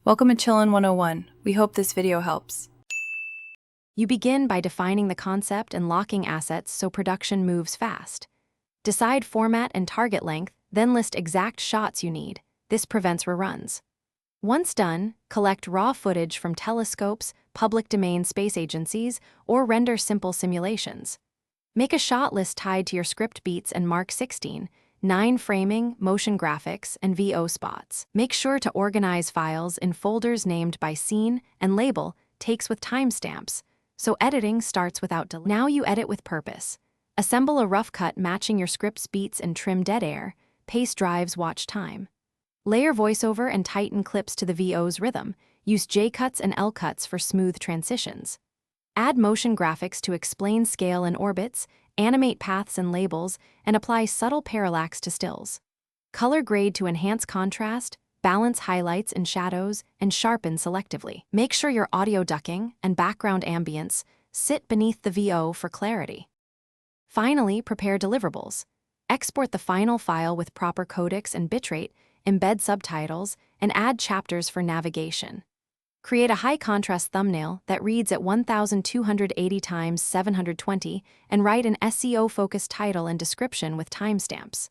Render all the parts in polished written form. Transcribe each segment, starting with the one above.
Welcome to Chillin' 101. We hope this video helps. You begin by defining the concept and locking assets so production moves fast. Decide format and target length, then list exact shots you need. This prevents reruns. Once done, collect raw footage from telescopes, public domain space agencies, or render simple simulations. Make a shot list tied to your script beats and mark 16, 9 framing, motion graphics, and VO spots. Make sure to organize files in folders named by scene and label takes with timestamps, so editing starts without delay. Now you edit with purpose. Assemble a rough cut matching your script's beats and trim dead air, paste drives watch time. Layer voiceover and tighten clips to the VO's rhythm. Use J-cuts and L-cuts for smooth transitions. Add motion graphics to explain scale and orbits, animate paths and labels, and apply subtle parallax to stills. Color grade to enhance contrast, balance highlights and shadows, and sharpen selectively. Make sure your audio ducking and background ambience sit beneath the VO for clarity. Finally, prepare deliverables. Export the final file with proper codecs and bitrate, embed subtitles, and add chapters for navigation. Create a high-contrast thumbnail that reads at 1280 x 720 and write an SEO-focused title and description with timestamps.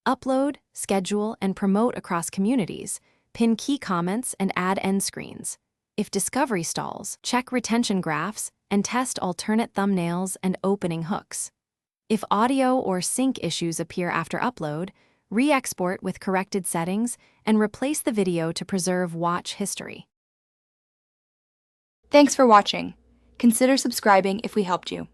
Upload, schedule, and promote across communities, pin key comments, and add end screens. If discovery stalls, check retention graphs and test alternate thumbnails and opening hooks. If audio or sync issues appear after upload, re-export with corrected settings and replace the video to preserve watch history. Thanks for watching. Consider subscribing if we helped you.